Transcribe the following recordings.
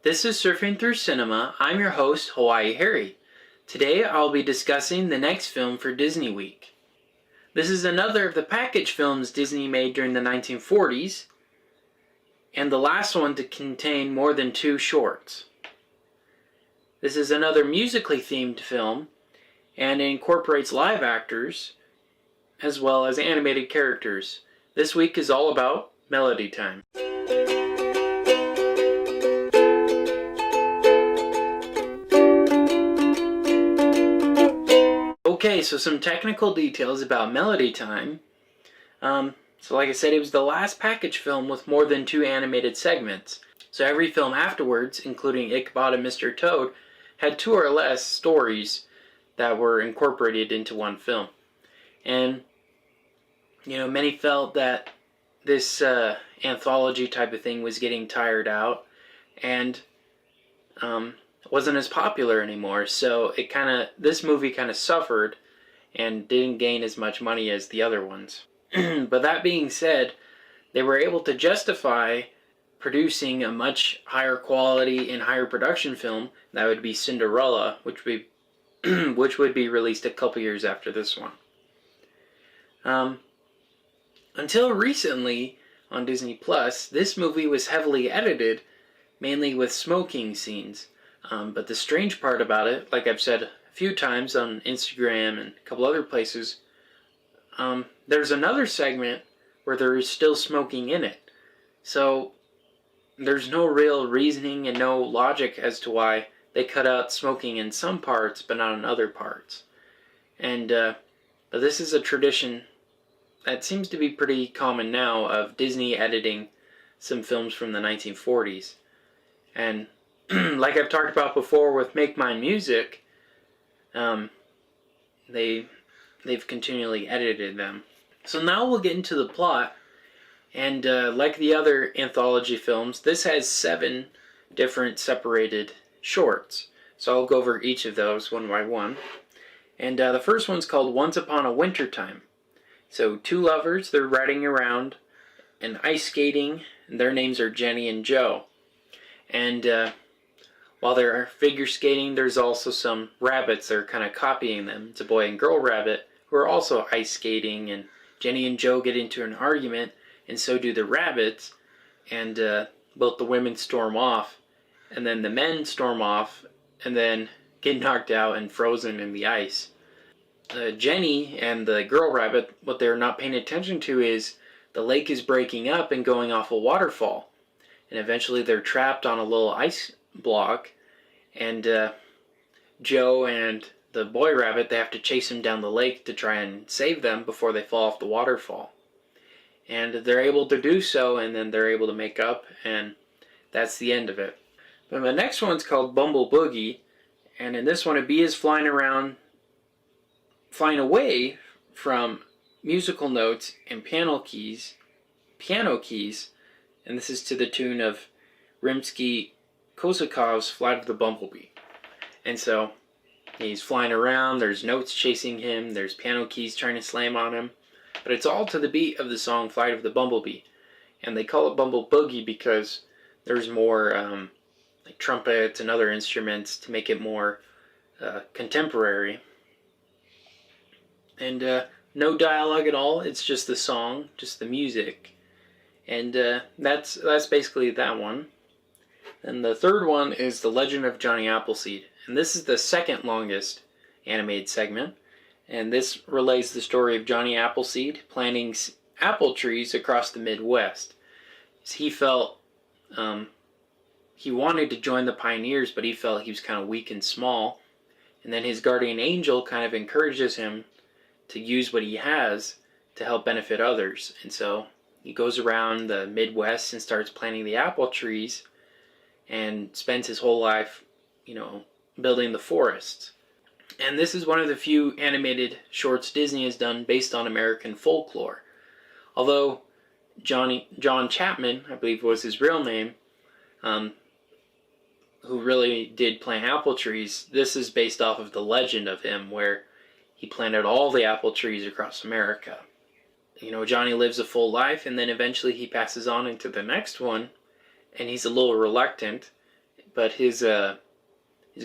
This is Surfing Through Cinema. I'm your host, Hawaii Harry. Today I'll be discussing the next film for Disney Week. This is another of the package films Disney made during the 1940s, and the last one to contain more than 2 shorts. This is another musically themed film, and it incorporates live actors as well as animated characters. This week is all about Melody Time. Okay, so some technical details about Melody Time. So like I said, it was the last package film with more than 2 animated segments. So every film afterwards, including Ichabod and Mr. Toad, had 2 or less stories that were incorporated into one film. And, many felt that this anthology type of thing was getting tired out and wasn't as popular anymore. So this movie kind of suffered and didn't gain as much money as the other ones. But that being said, they were able to justify producing a much higher quality and higher production film that would be Cinderella, which would be released a couple years after this one. Until recently on Disney Plus, this movie was heavily edited, mainly with smoking scenes. But the strange part about it, like I've said a few times on Instagram and a couple other places, there's another segment where there is still smoking in it. So there's no real reasoning and no logic as to why they cut out smoking in some parts but not in other parts. And but this is a tradition that seems to be pretty common now of Disney editing some films from the 1940s. And like I've talked about before with Make Mine Music, they've continually edited them. So now we'll get into the plot. And like the other anthology films, this has 7 different separated shorts. So I'll go over each of those one by one. And the first one's called Once Upon a Winter Time. So 2 lovers, they're riding around and ice skating, and their names are Jenny and Joe. And while they're figure skating, there's also some rabbits that are kind of copying them. It's a boy and girl rabbit who are also ice skating, and Jenny and Joe get into an argument, and so do the rabbits, and both the women storm off, and then the men storm off, and then get knocked out and frozen in the ice. Jenny and the girl rabbit, what they're not paying attention to is the lake is breaking up and going off a waterfall. And eventually they're trapped on a little ice block, and Joe and the boy rabbit, they have to chase him down the lake to try and save them before they fall off the waterfall. And they're able to do so, and then they're able to make up, and that's the end of it. But the next one's called Bumble Boogie, and in this one a bee is flying away from musical notes and piano keys, and this is to the tune of Rimsky-Korsakov's Flight of the Bumblebee. And so he's flying around, there's notes chasing him, there's piano keys trying to slam on him, but it's all to the beat of the song Flight of the Bumblebee. And they call it Bumble Boogie because there's more like trumpets and other instruments to make it more contemporary. And no dialogue at all, it's just the song, just the music. And that's basically that one. And the third one is The Legend of Johnny Appleseed. And this is the second longest animated segment. And this relays the story of Johnny Appleseed planting apple trees across the Midwest. He felt he wanted to join the pioneers, but he felt he was kind of weak and small. And then his guardian angel kind of encourages him to use what he has to help benefit others. And so he goes around the Midwest and starts planting the apple trees and spends his whole life, building the forests. And this is one of the few animated shorts Disney has done based on American folklore. Although John Chapman, I believe was his real name, who really did plant apple trees, this is based off of the legend of him where he planted all the apple trees across America. Johnny lives a full life, and then eventually he passes on into the next one, and he's a little reluctant but his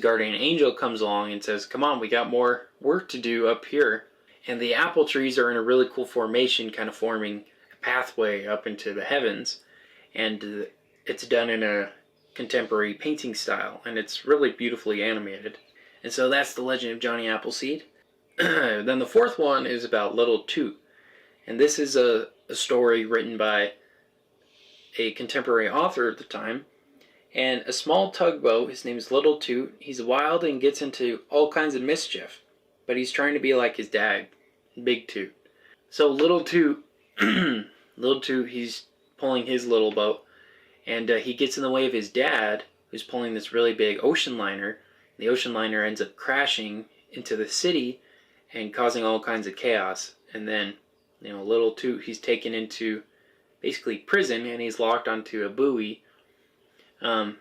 guardian angel comes along and says, come on, we got more work to do up here. And the apple trees are in a really cool formation, kind of forming a pathway up into the heavens. And it's done in a contemporary painting style, and it's really beautifully animated. And so that's The Legend of Johnny Appleseed. Then the fourth one is about Little Toot. And this is a story written by a contemporary author at the time. And a small tugboat, his name is Little Toot. He's wild and gets into all kinds of mischief, but he's trying to be like his dad, Big Toot. So Little Toot, he's pulling his little boat, and he gets in the way of his dad, who's pulling this really big ocean liner. The ocean liner ends up crashing into the city and causing all kinds of chaos. And then, Little Toot, he's taken into basically prison, and he's locked onto a buoy. But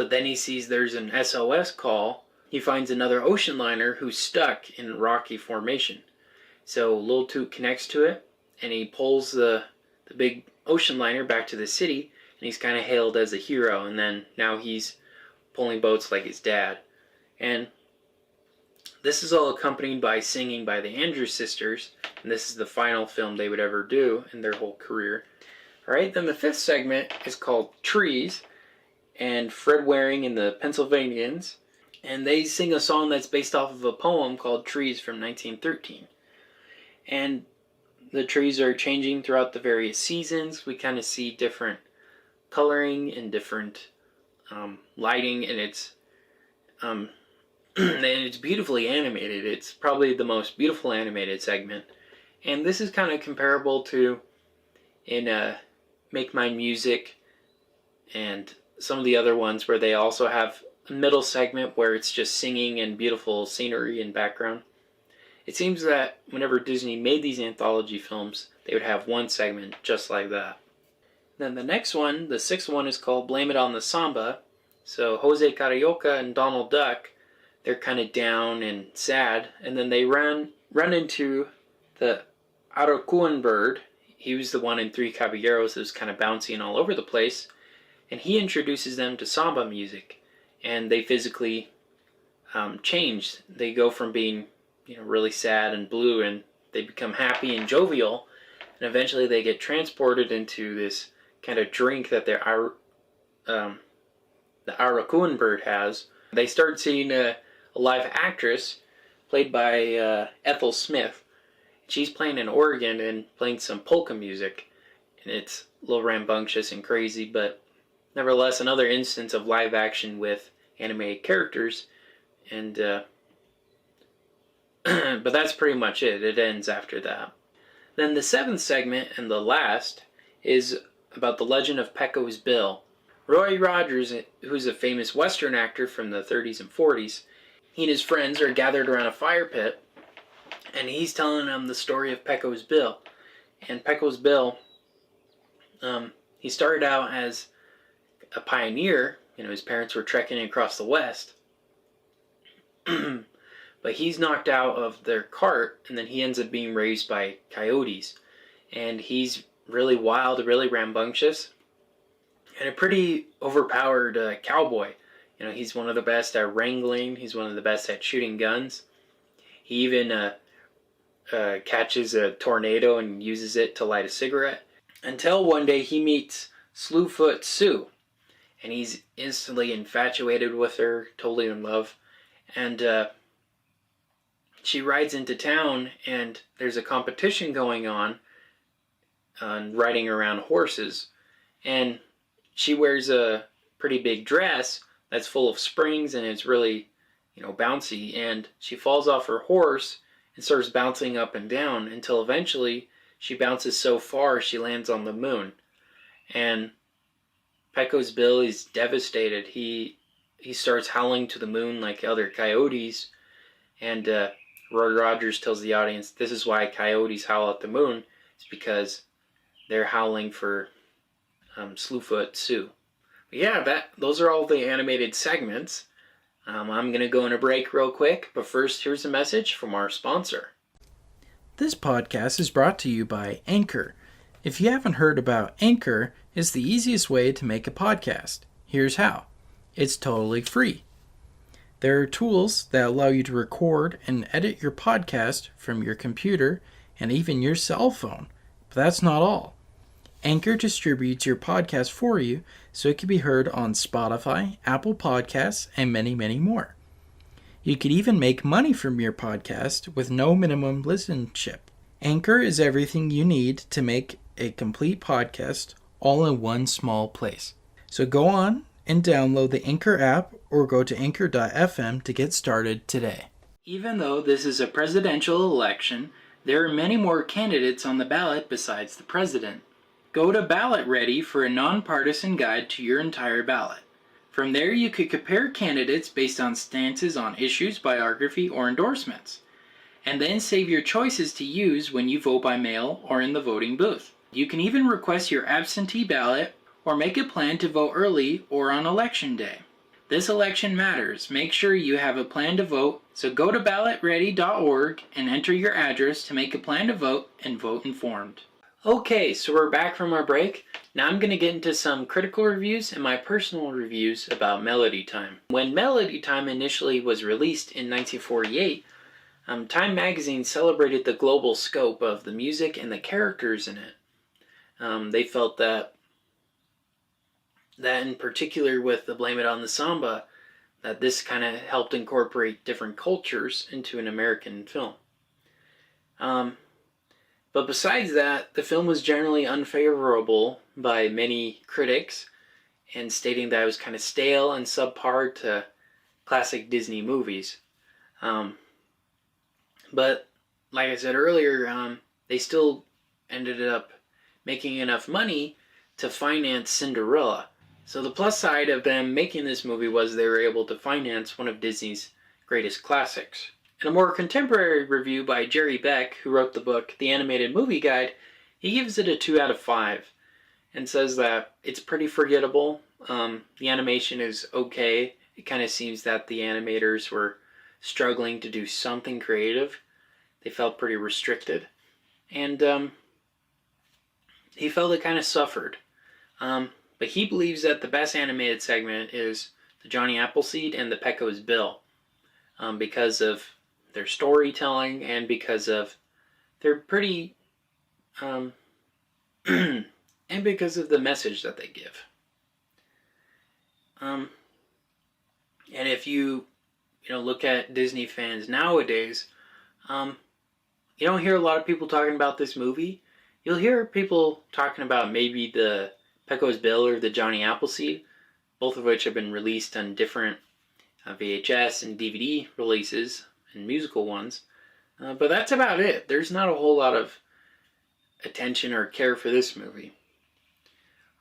then he sees there's an SOS call. He finds another ocean liner who's stuck in rocky formation. So Little Toot connects to it, and he pulls the big ocean liner back to the city, and he's kind of hailed as a hero. And then now he's pulling boats like his dad. And this is all accompanied by singing by the Andrews Sisters, and this is the final film they would ever do in their whole career. Alright, then the fifth segment is called Trees, and Fred Waring and the Pennsylvanians, and they sing a song that's based off of a poem called Trees from 1913. And the trees are changing throughout the various seasons. We kind of see different coloring and different lighting, and it's and it's beautifully animated. It's probably the most beautiful animated segment. And this is kind of comparable to in Make Mine Music and some of the other ones where they also have a middle segment where it's just singing and beautiful scenery and background. It seems that whenever Disney made these anthology films, they would have one segment just like that. Then the next one, the sixth one, is called Blame It on the Samba. So Jose Carioca and Donald Duck, they're kind of down and sad, and then they run into the Aracuan bird. He was the one in Three Caballeros that was kind of bouncing all over the place, and he introduces them to samba music, and they physically change. They go from being really sad and blue, and they become happy and jovial, and eventually they get transported into this kind of drink that the Aracuan bird has. They start seeing a live actress played by Ethel Smith. She's playing an organ and playing some polka music, and it's a little rambunctious and crazy, but nevertheless another instance of live action with animated characters. And but that's pretty much it. It ends after that. Then the seventh segment, and the last, is about the legend of Pecco's Bill. Roy Rogers, who's a famous Western actor from the 30s and 40s, he and his friends are gathered around a fire pit, and he's telling them the story of Pecco's Bill. And Pecco's Bill, he started out as a pioneer. His parents were trekking across the West. But he's knocked out of their cart, and then he ends up being raised by coyotes. And he's really wild, really rambunctious, and a pretty overpowered cowboy. He's one of the best at wrangling. He's one of the best at shooting guns. He even catches a tornado and uses it to light a cigarette. Until one day he meets Slu Foot Sue, and he's instantly infatuated with her, totally in love. And she rides into town, and there's a competition going on riding around horses. And she wears a pretty big dress that's full of springs, and it's really, bouncy. And she falls off her horse and starts bouncing up and down until eventually she bounces so far she lands on the moon. And Pecco's Bill is devastated. He starts howling to the moon like other coyotes. And Roy Rogers tells the audience this is why coyotes howl at the moon. It's because they're howling for Slu Foot Sue. But yeah, those are all the animated segments. I'm going to go on a break real quick, but first here's a message from our sponsor. This podcast is brought to you by Anchor. If you haven't heard about Anchor, it's the easiest way to make a podcast. Here's how. It's totally free. There are tools that allow you to record and edit your podcast from your computer and even your cell phone. But that's not all. Anchor distributes your podcast for you so it can be heard on Spotify, Apple Podcasts, and many, many more. You could even make money from your podcast with no minimum listenership. Anchor is everything you need to make a complete podcast all in one small place. So go on and download the Anchor app or go to anchor.fm to get started today. Even though this is a presidential election, there are many more candidates on the ballot besides the president. Go to Ballot Ready for a nonpartisan guide to your entire ballot. From there, you could compare candidates based on stances on issues, biography, or endorsements, and then save your choices to use when you vote by mail or in the voting booth. You can even request your absentee ballot or make a plan to vote early or on election day. This election matters. Make sure you have a plan to vote, so go to ballotready.org and enter your address to make a plan to vote and vote informed. Okay, so we're back from our break. Now I'm going to get into some critical reviews and my personal reviews about Melody Time. When Melody Time initially was released in 1948, Time magazine celebrated the global scope of the music and the characters in it. They felt that in particular with the Blame It On The Samba, that this kind of helped incorporate different cultures into an American film. But besides that, the film was generally unfavorable by many critics, and stating that it was kind of stale and subpar to classic Disney movies. But like I said earlier, they still ended up making enough money to finance Cinderella. So the plus side of them making this movie was they were able to finance one of Disney's greatest classics. In a more contemporary review by Jerry Beck, who wrote the book The Animated Movie Guide, he gives it a 2 out of 5 and says that it's pretty forgettable. The animation is okay. It kind of seems that the animators were struggling to do something creative. They felt pretty restricted. And he felt it kind of suffered. But he believes that the best animated segment is the Johnny Appleseed and the Pecco's Bill, because of their storytelling and because of their pretty, and because of the message that they give. And if you look at Disney fans nowadays, you don't hear a lot of people talking about this movie. You'll hear people talking about maybe the Pecco's Bill or the Johnny Appleseed, both of which have been released on different VHS and DVD releases and musical ones. But that's about it. There's not a whole lot of attention or care for this movie.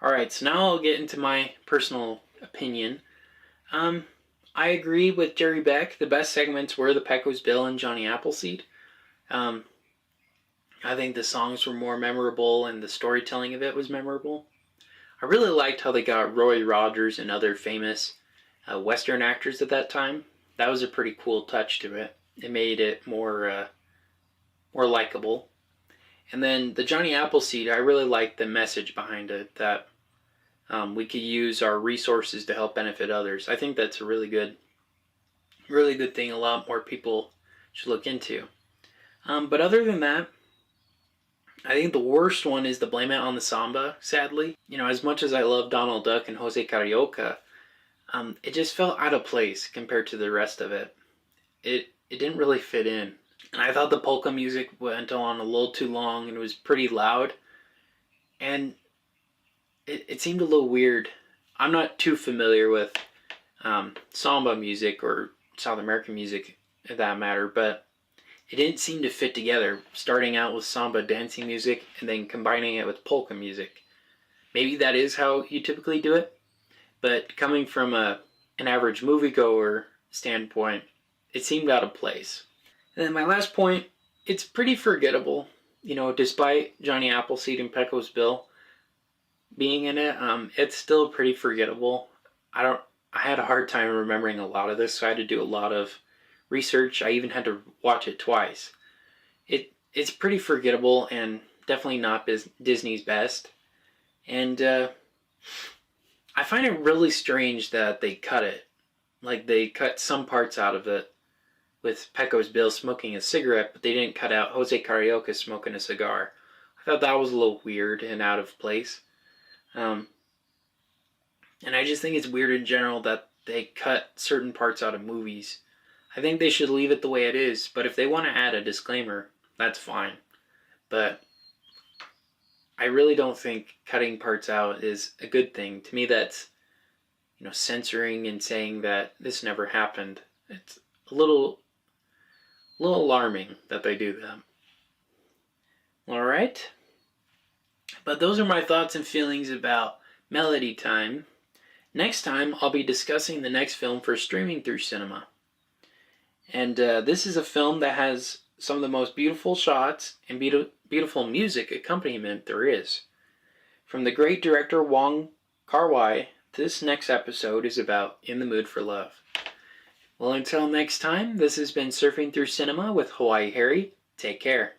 Alright, so now I'll get into my personal opinion. I agree with Jerry Beck. The best segments were the Pecco's Bill and Johnny Appleseed. I think the songs were more memorable and the storytelling of it was memorable. I really liked how they got Roy Rogers and other famous Western actors at that time. That was a pretty cool touch to it. It made it more likable. And then the Johnny Appleseed, I really liked the message behind it, that we could use our resources to help benefit others. I think that's a really good thing. A lot more people should look into. But other than that, I think the worst one is the Blame It On The Samba, sadly. As much as I love Donald Duck and Jose Carioca, it just felt out of place compared to the rest of it. It didn't really fit in. And I thought the polka music went on a little too long and it was pretty loud. And it seemed a little weird. I'm not too familiar with samba music or South American music, for that matter, but it didn't seem to fit together, starting out with samba dancing music and then combining it with polka music. Maybe that is how you typically do it, but coming from an average moviegoer standpoint, it seemed out of place. And then my last point, it's pretty forgettable. Despite Johnny Appleseed and Pecco's Bill being in it, it's still pretty forgettable. I had a hard time remembering a lot of this, so I had to do a lot of research. I even had to watch it twice. It's pretty forgettable and definitely not Disney's best. And I find it really strange that they cut it. Like, they cut some parts out of it with Pecco's Bill smoking a cigarette, but they didn't cut out Jose Carioca smoking a cigar. I thought that was a little weird and out of place. And I just think it's weird in general that they cut certain parts out of movies. I think they should leave it the way it is, but if they want to add a disclaimer, that's fine. But I really don't think cutting parts out is a good thing. To me, that's, censoring and saying that this never happened. It's a little alarming that they do that. All right. But those are my thoughts and feelings about Melody Time. Next time, I'll be discussing the next film for streaming through cinema. And this is a film that has some of the most beautiful shots and beautiful music accompaniment there is. From the great director Wong Kar-wai, this next episode is about In the Mood for Love. Well, until next time, this has been Surfing Through Cinema with Hawaii Harry. Take care.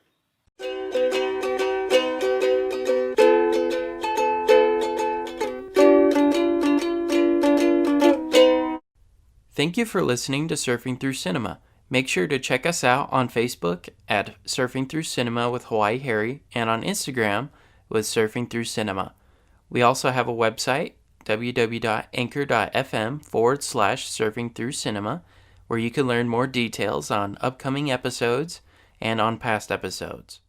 Thank you for listening to Surfing Through Cinema. Make sure to check us out on Facebook at Surfing Through Cinema with Hawaii Harry and on Instagram with Surfing Through Cinema. We also have a website, www.anchor.fm/Surfing Through Cinema, where you can learn more details on upcoming episodes and on past episodes.